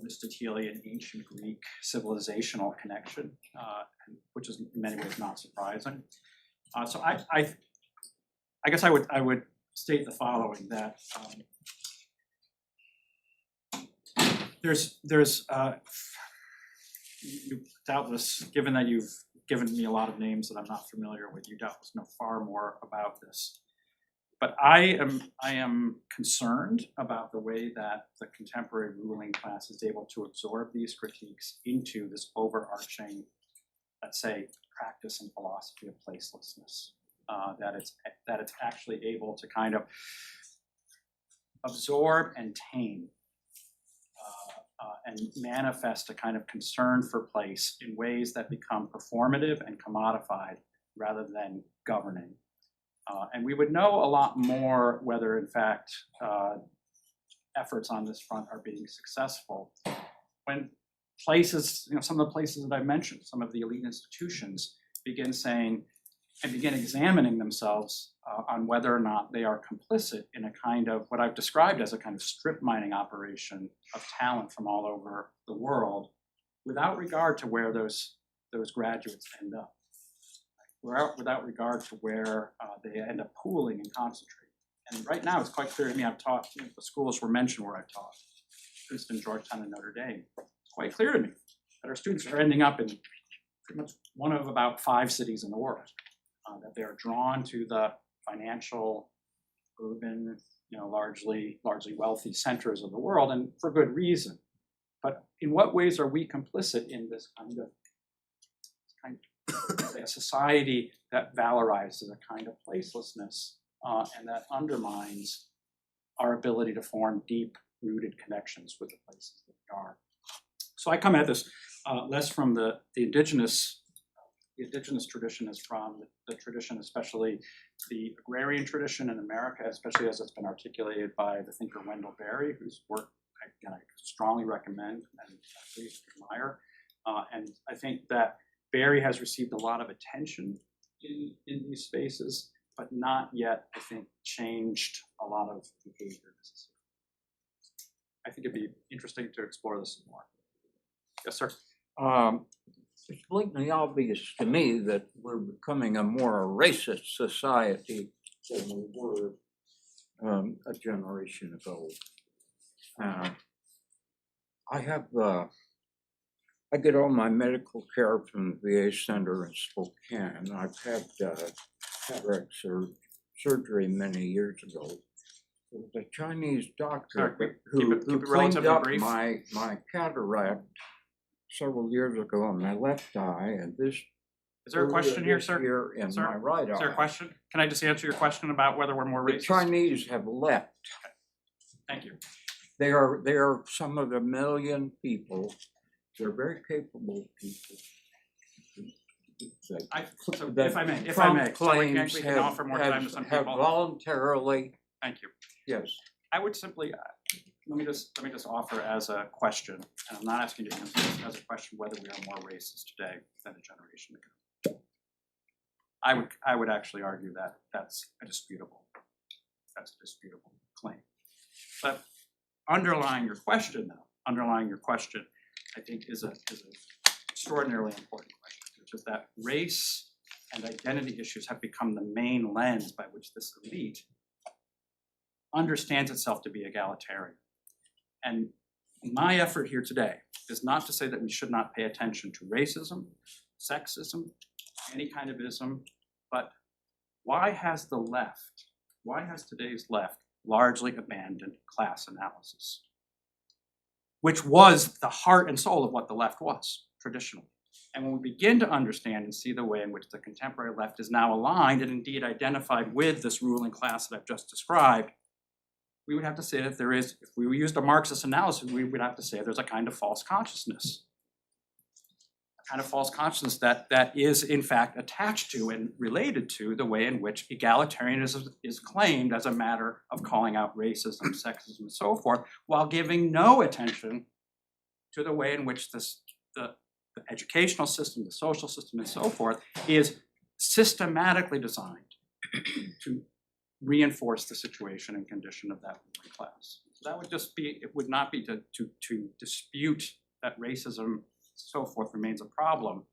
Aristotelian ancient Greek civilizational connection, which is in many ways not surprising. So I guess I would state the following, that there's you doubtless, given that you've given me a lot of names that I'm not familiar with, you doubtless know far more about this. But I am concerned about the way that the contemporary ruling class is able to absorb these critiques into this overarching, let's say, practice and philosophy of placelessness. That it's actually able to kind of absorb and tame and manifest a kind of concern for place in ways that become performative and commodified rather than governing. And we would know a lot more whether, in fact, efforts on this front are being successful when places, some of the places that I mentioned, some of the elite institutions begin examining themselves on whether or not they are complicit in a kind of what I've described as a kind of strip mining operation of talent from all over the world, without regard to where those graduates end up, without regard to where they end up pooling and concentrating. And right now, it's quite clear to me. I've taught, the schools were mentioned where I've taught, Princeton, Georgetown, and Notre Dame. It's quite clear to me that our students are ending up in pretty much one of about 5 cities in the world. That they are drawn to the financial, urban, largely wealthy centers of the world, and for good reason. But in what ways are we complicit in this kind of a society that valorizes a kind of placelessness and that undermines our ability to form deep-rooted connections with the places that we are? So I come at this less from the indigenous. The indigenous tradition is from the tradition, especially the agrarian tradition in America, especially as it's been articulated by the thinker Wendell Berry, whose work I strongly recommend and at least admire. And I think that Berry has received a lot of attention in these spaces, but not yet, I think, changed a lot of behavior necessarily. I think it'd be interesting to explore this some more. Yes, sir. It's blatantly obvious to me that we're becoming a more racist society than we were a generation ago. I get all my medical care from the VA Center in Spokane. I've had cataract surgery many years ago. There was a Chinese doctor who cleaned up my cataract several years ago on my left eye, and this is there a question here, sir? Here in my right eye. Is there a question? Can I just answer your question about whether we're more racist? The Chinese have left. Okay. Thank you. They are some of the million people. They're very capable people. If I may, so we can offer more time to some have people. voluntarily Thank you. Yes, I would simply, let me just offer as a question, and I'm not asking you to answer this, as a question whether we are more racist today than a generation ago. I would actually argue that that's a disputable claim. But underlying your question, I think is a extraordinarily important question, which is that race and identity issues have become the main lens by which this elite understands itself to be egalitarian. And my effort here today is not to say that we should not pay attention to racism, sexism, any kind of ism, but why has today's left largely abandoned class analysis, which was the heart and soul of what the left was traditionally? And when we begin to understand and see the way in which the contemporary left is now aligned and indeed identified with this ruling class that I've just described, we would have to say that there is, if we used a Marxist analysis, we would have to say there's a kind of false consciousness. A kind of false consciousness that is in fact attached to and related to the way in which egalitarianism is claimed as a matter of calling out racism, sexism, and so forth, while giving no attention to the way in which the educational system, the social system, and so forth is systematically designed to reinforce the situation and condition of that ruling class. So that would just be, it would not be to dispute that racism, so forth, remains a problem,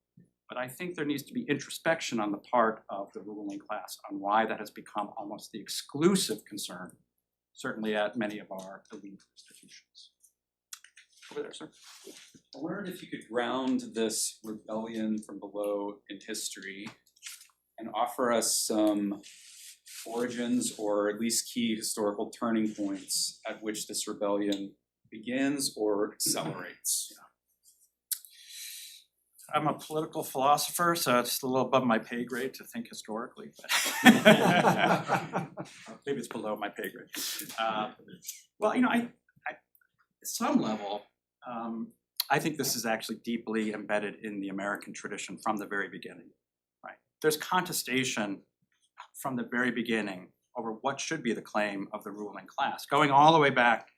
but I think there needs to be introspection on the part of the ruling class on why that has become almost the exclusive concern, certainly at many of our elite institutions. Over there, sir. I wondered if you could ground this rebellion from below in history and offer us some origins or at least key historical turning points at which this rebellion begins or accelerates. I'm a political philosopher, so it's a little above my pay grade to think historically. Maybe it's below my pay grade. Well, you know, I at some level, I think this is actually deeply embedded in the American tradition from the very beginning. Right? There's contestation from the very beginning over what should be the claim of the ruling class, going all the way back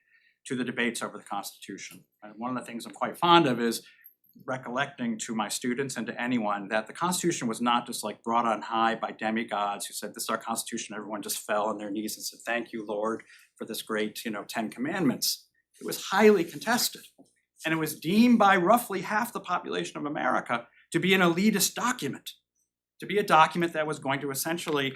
to the debates over the Constitution. And one of the things I'm quite fond of is recollecting to my students and to anyone that the Constitution was not just like brought on high by demigods who said, this is our Constitution, everyone just fell on their knees and said, thank you, Lord, for this great, 10 commandments. It was highly contested. And it was deemed by roughly half the population of America to be an elitist document, to be a document that was going to essentially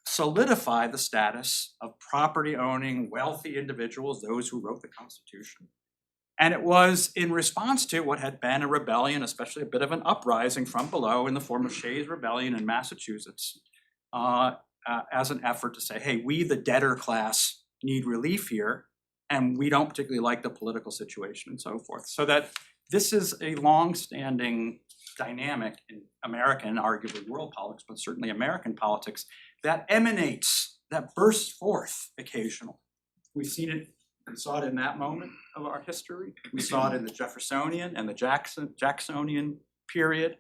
solidify the status of property-owning, wealthy individuals, those who wrote the Constitution. And it was in response to what had been a rebellion, especially a bit of an uprising from below in the form of Shays' Rebellion in Massachusetts, as an effort to say, hey, we, the debtor class, need relief here, and we don't particularly like the political situation and so forth. So that this is a long-standing dynamic in American, arguably world politics, but certainly American politics, that emanates, that bursts forth occasionally. We've seen it, we saw it in that moment of our history. We saw it in the Jeffersonian and the Jacksonian period.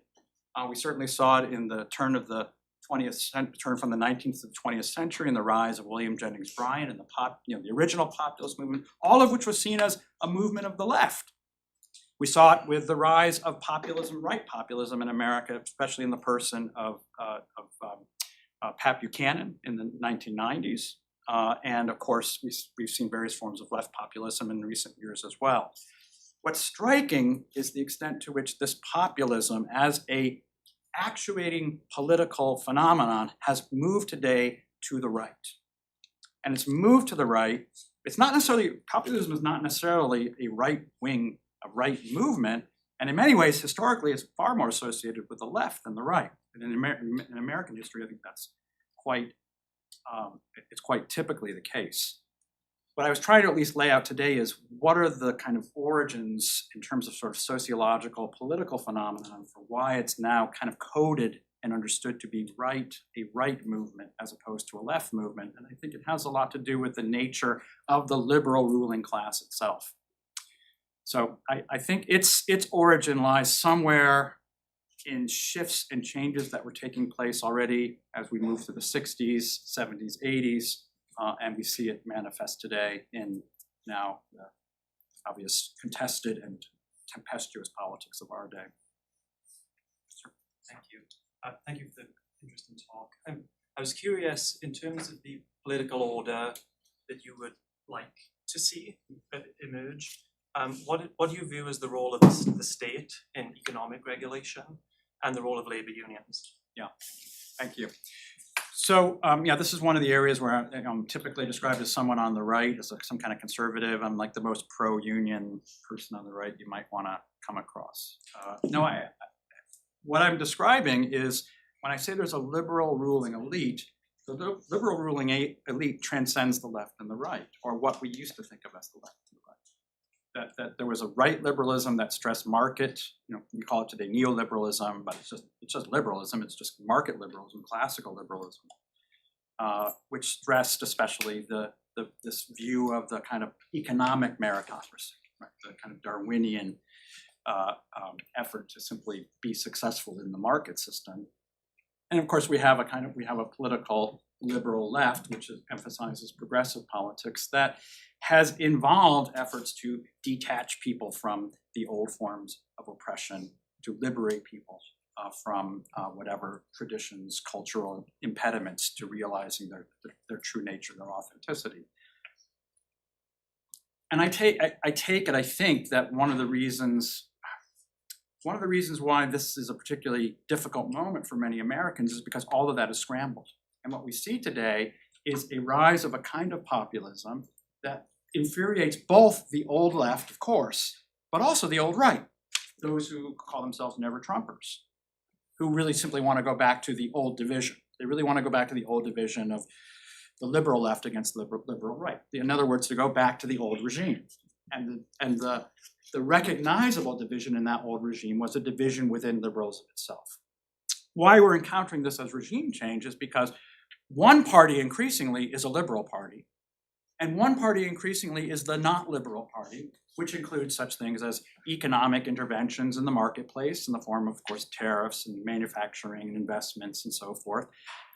We certainly saw it in the turn from the 19th to the 20th century and the rise of William Jennings Bryan and the original populist movement, all of which was seen as a movement of the left. We saw it with the rise of populism, right populism in America, especially in the person of Pat Buchanan in the 1990s. And of course, we've seen various forms of left populism in recent years as well. What's striking is the extent to which this populism as a actuating political phenomenon has moved today to the right. And it's moved to the right. It's not necessarily, populism is not necessarily a right wing, a right movement. And in many ways, historically, it's far more associated with the left than the right. And in American history, I think that's it's quite typically the case. What I was trying to at least lay out today is what are the kind of origins in terms of sort of sociological, political phenomenon for why it's now kind of coded and understood to be a right movement as opposed to a left movement. And I think it has a lot to do with the nature of the liberal ruling class itself. So I think its origin lies somewhere in shifts and changes that were taking place already as we move through the 60s, 70s, 80s, and we see it manifest today in now the obvious contested and tempestuous politics of our day. Thank you. Thank you for the interesting talk. I was curious, in terms of the political order that you would like to see emerge, what do you view as the role of the state in economic regulation and the role of labor unions? Thank you. So, this is one of the areas where I'm typically described as someone on the right, as some kind of conservative. I'm like the most pro-union person on the right you might want to come across. What I'm describing is when I say there's a liberal ruling elite, the liberal ruling elite transcends the left and the right, or what we used to think of as the left and the right. That there was a right liberalism that stressed market, we call it today neoliberalism, but it's just liberalism, it's just market liberalism, classical liberalism, which stressed especially this view of the kind of economic meritocracy, right? The kind of Darwinian effort to simply be successful in the market system. And of course, we have a political liberal left, which emphasizes progressive politics, that has involved efforts to detach people from the old forms of oppression, to liberate people from whatever traditions, cultural impediments to realizing their true nature, their authenticity. And I think that one of the reasons why this is a particularly difficult moment for many Americans is because all of that is scrambled. And what we see today is a rise of a kind of populism that infuriates both the old left, of course, but also the old right, those who call themselves never Trumpers, who really simply want to go back to the old division. They really want to go back to the old division of the liberal left against the liberal right. In other words, to go back to the old regime. And the recognizable division in that old regime was a division within liberalism itself. Why we're encountering this as regime change is because one party increasingly is a liberal party, and one party increasingly is the not liberal party, which includes such things as economic interventions in the marketplace in the form of course, tariffs and manufacturing and investments and so forth.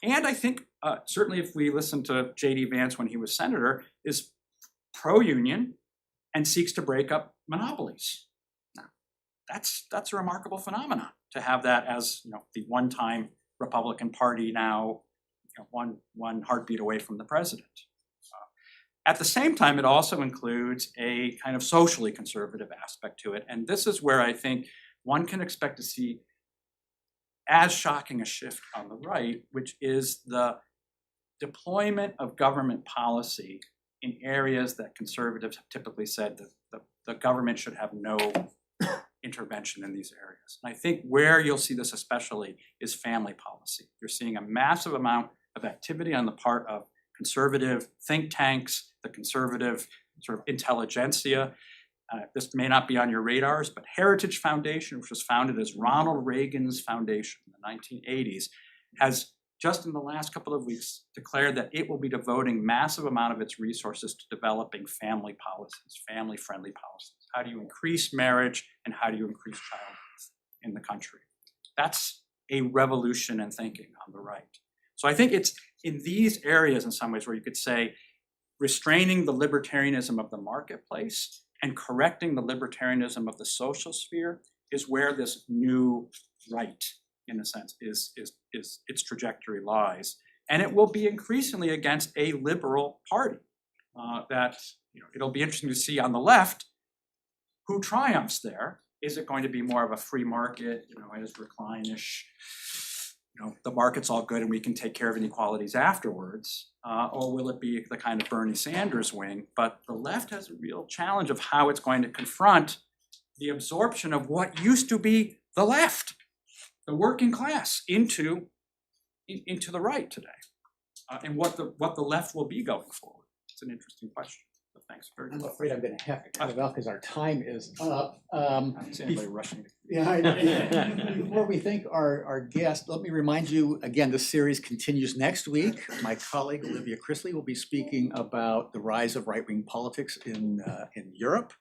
And I think certainly if we listen to J.D. Vance when he was senator, is pro-union and seeks to break up monopolies. Now, that's a remarkable phenomenon to have that as the one-time Republican Party now one heartbeat away from the president. At the same time, it also includes a kind of socially conservative aspect to it, and this is where I think one can expect to see as shocking a shift on the right, which is the deployment of government policy in areas that conservatives have typically said that the government should have no intervention in these areas. And I think where you'll see this especially is family policy. You're seeing a massive amount of activity on the part of conservative think tanks, the conservative sort of intelligentsia. This may not be on your radars, but Heritage Foundation, which was founded as Ronald Reagan's foundation in the 1980s, has just in the last couple of weeks declared that it will be devoting massive amount of its resources to developing family policies, family-friendly policies. How do you increase marriage and how do you increase childbirth in the country? That's a revolution in thinking on the right. So I think it's in these areas in some ways where you could say restraining the libertarianism of the marketplace and correcting the libertarianism of the social sphere is where this new right, in a sense, is its trajectory lies. And it will be increasingly against a liberal party that it'll be interesting to see on the left who triumphs there. Is it going to be more of a free market, as Recline-ish, the market's all good and we can take care of inequalities afterwards, or will it be the kind of Bernie Sanders wing? But the left has a real challenge of how it's going to confront the absorption of what used to be the left, the working class, into the right today, and what the left will be going forward. It's an interesting question. So thanks very much. I'm afraid I'm going to have to cut it off because our time is up. I don't see anybody rushing. Before we thank our guest, let me remind you again, this series continues next week. My colleague Olivia Chrisley will be speaking about the rise of right-wing politics in Europe.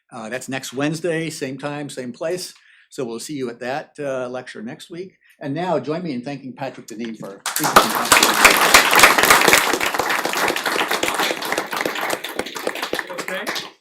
That's next Wednesday, same time, same place. So we'll see you at that lecture next week. And now join me in thanking Patrick Deneen for speaking. Okay,